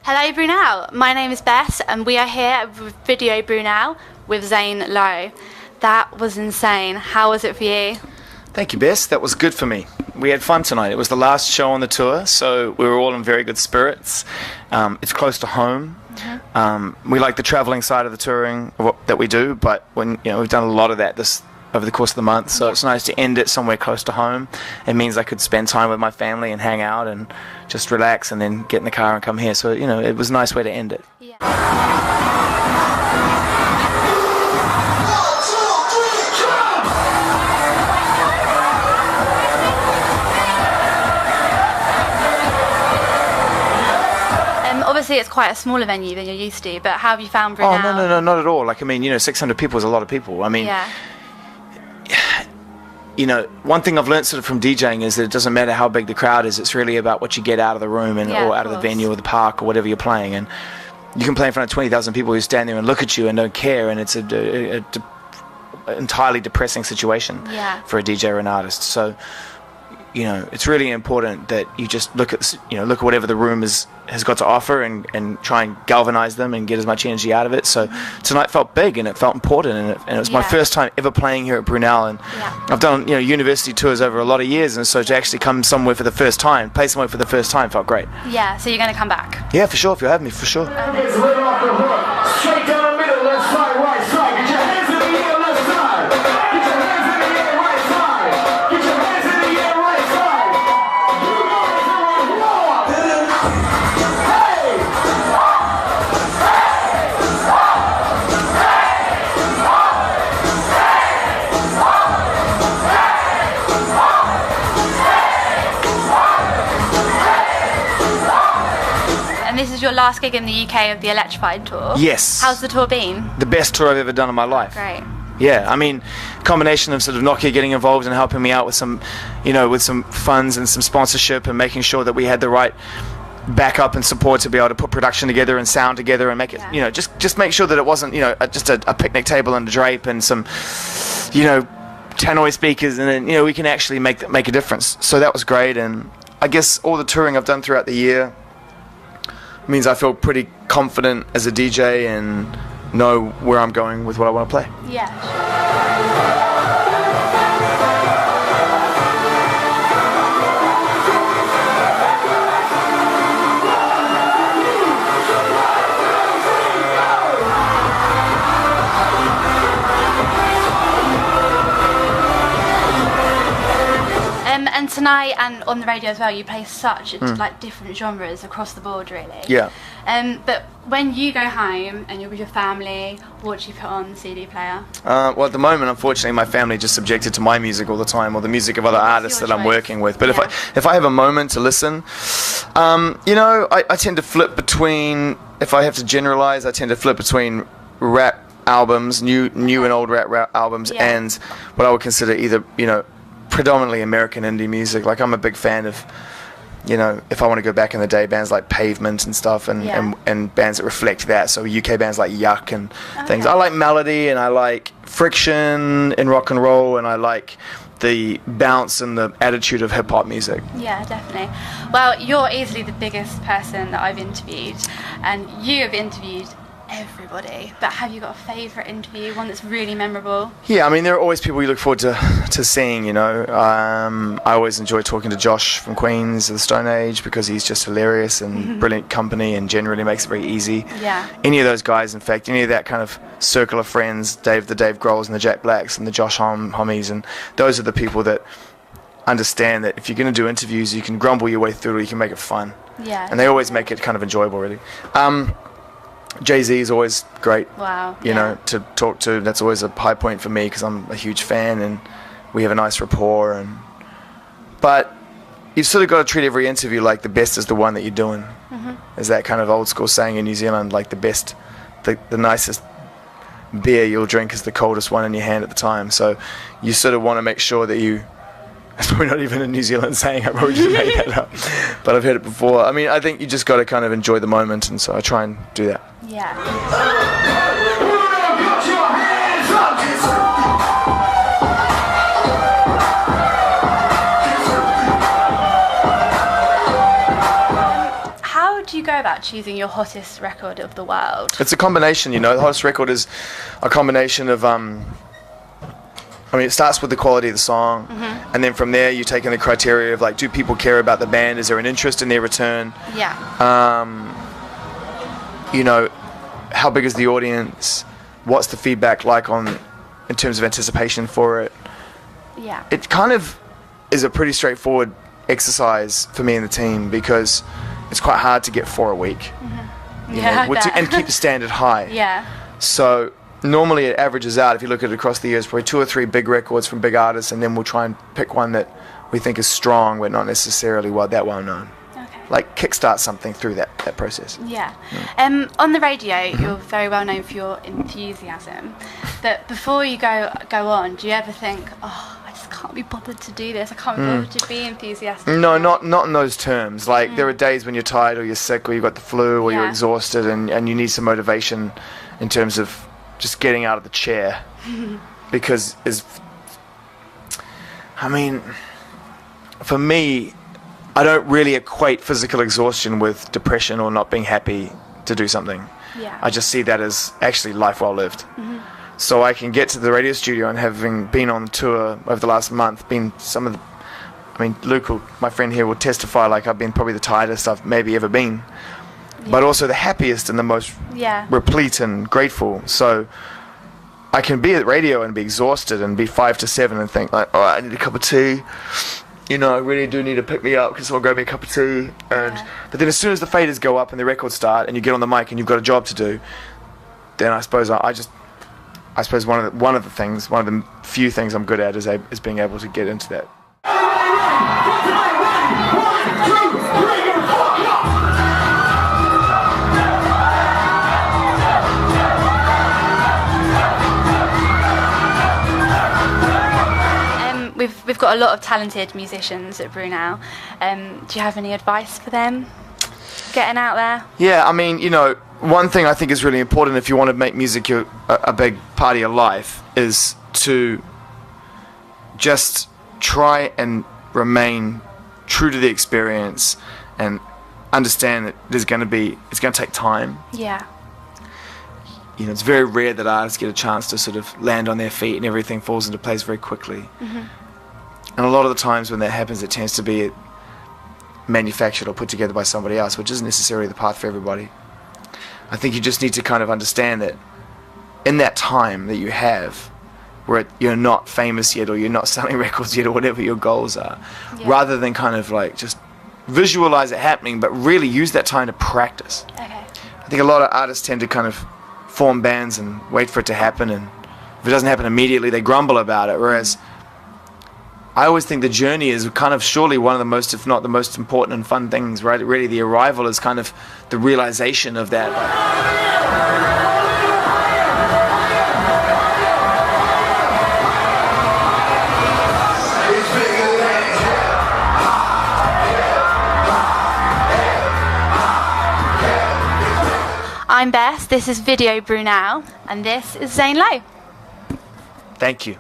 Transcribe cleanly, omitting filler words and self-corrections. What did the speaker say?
Hello Brunel, my name is Bess and we are here at Video Brunel with Zane Lowe. That was insane. How was it for you? Thank you, Bess. That was good for me. We had fun tonight. It was the last show on the tour, so we were all in very good spirits. It's close to home. We like the travelling side of the touring that we do, but when we've done a lot of that over the course of the month, so it's nice to end it somewhere close to home. It means I could spend time with my family and hang out and just relax and then get in the car and come here. So, it was a nice way to end it. Yeah. Obviously, it's quite a smaller venue than you're used to, but how have you found Brunel? Oh, no, not at all. 600 people is a lot of people. One thing I've learned sort of from DJing is that it doesn't matter how big the crowd is. It's really about what you get out of the room or out of the venue or the park or whatever you're playing. And you can play in front of 20,000 people who stand there and look at you and don't care, and it's an entirely depressing situation for a DJ or an artist. So, it's really important that you just look at whatever the room has got to offer and try and galvanize them and get as much energy out of it. So tonight felt big and it felt important, and it was my first time ever playing here at Brunel, and I've done university tours over a lot of years, and so to actually come somewhere for the first time, play somewhere for the first time, felt great. Yeah, so you're going to come back? Yeah, for sure, if you'll have me, for sure. It's right off the hook, straight down the middle, left side, right side, get your hands in the air, left side, get your hands in the air, right side, get your hands in the air, right side, you guys are on war, And this is your last gig in the UK of the Electrified tour? Yes. How's the tour been? The best tour I've ever done in my life. Great. Yeah, combination of sort of Nokia getting involved and helping me out with some, with some funds and some sponsorship and making sure that we had the right backup and support to be able to put production together and sound together and make it, just make sure that it wasn't, just a picnic table and a drape and some, tannoy speakers, and then, we can actually make a difference. So that was great, and I guess all the touring I've done throughout the year means I feel pretty confident as a DJ and know where I'm going with what I want to play. Yeah. And tonight and on the radio as well, you play such different genres across the board, really. Yeah. But when you go home and you're with your family, what do you put on the CD player? Well, at the moment, unfortunately, my family just subjected to my music all the time, or the music of other artists that I'm working with. But if I have a moment to listen, I tend to flip between. If I have to generalize, I tend to flip between rap albums, new and old rap albums, and what I would consider either predominantly American indie music. Like, I'm a big fan of, if I want to go back in the day, bands like Pavement and stuff, and bands that reflect that. So UK bands like Yuck and things. I like melody, and I like friction in rock and roll, and I like the bounce and the attitude of hip hop music. Yeah, definitely. Well, you're easily the biggest person that I've interviewed, and you have interviewed everybody, but have you got a favourite interview, one that's really memorable? Yeah, there are always people you look forward to seeing, I always enjoy talking to Josh from Queens of the Stone Age, because he's just hilarious and brilliant company, and generally makes it very easy. Yeah. Any of those guys, in fact, any of that kind of circle of friends, the Dave Grohls and the Jack Blacks and the Josh Hommies, and those are the people that understand that if you're going to do interviews, you can grumble your way through it, or you can make it fun. Yeah. And they always make it kind of enjoyable, really. Jay-Z is always great. Wow. To talk to. That's always a high point for me, because I'm a huge fan and we have a nice rapport. But you've sort of got to treat every interview like the best is the one that you're doing. There's that kind of old school saying in New Zealand, like the best, the nicest beer you'll drink is the coldest one in your hand at the time. So you sort of want to make sure that you. That's probably not even a New Zealand saying. I probably just made that up, but I've heard it before. I think you just got to kind of enjoy the moment, and so I try and do that. Yeah. do you go about choosing your hottest record of the world? It's a combination, you know. The hottest record is a combination of, I mean, it starts with the quality of the song, and then from there you take in the criteria of, like, do people care about the band? Is there an interest in their return? Yeah. You know, how big is the audience? What's the feedback like in terms of anticipation for it? Yeah. It kind of is a pretty straightforward exercise for me and the team, because it's quite hard to get 4 a week. You know, and keep the standard high. Yeah. So normally it averages out, if you look at it across the years, probably 2 or 3 big records from big artists, and then we'll try and pick one that we think is strong but not necessarily that well known. Okay. Like kickstart something through that process. Yeah. On the radio, you're very well known for your enthusiasm. But before you go on, do you ever think, oh, I just can't be bothered to do this. I can't be bothered to be enthusiastic. No, not in those terms. Like there are days when you're tired or you're sick or you've got the flu or you're exhausted and you need some motivation in terms of just getting out of the chair. Because for me, I don't really equate physical exhaustion with depression or not being happy to do something. Yeah. I just see that as actually life well lived. So I can get to the radio studio, and having been on tour over the last month, Luke, my friend here, will testify, like I've been probably the tiredest I've maybe ever been, but also the happiest and the most replete and grateful. So I can be at radio and be exhausted and be 5 to 7 and think like, oh, I need a cup of tea. You know, I really do need to pick me up because someone grab me a cup of tea. But then as soon as the faders go up and the records start and you get on the mic and you've got a job to do, then I suppose one of the few things I'm good at is being able to get into that. We've got a lot of talented musicians at Brunel. Do you have any advice for them getting out there? Yeah, I mean, you know, one thing I think is really important if you want to make music a big part of your life is to just try and remain true to the experience and understand that it's going to take time. Yeah. You know, it's very rare that artists get a chance to sort of land on their feet and everything falls into place very quickly. And a lot of the times when that happens, it tends to be manufactured or put together by somebody else, which isn't necessarily the path for everybody. I think you just need to kind of understand that in that time that you have, where you're not famous yet or you're not selling records yet or whatever your goals are, rather than kind of like just visualize it happening, but really use that time to practice. Okay. I think a lot of artists tend to kind of form bands and wait for it to happen, and if it doesn't happen immediately, they grumble about it, whereas I always think the journey is kind of surely one of the most, if not the most important and fun things, right? Really, the arrival is kind of the realization of that. I'm Bess, this is Video Brunel, and this is Zane Lowe. Thank you.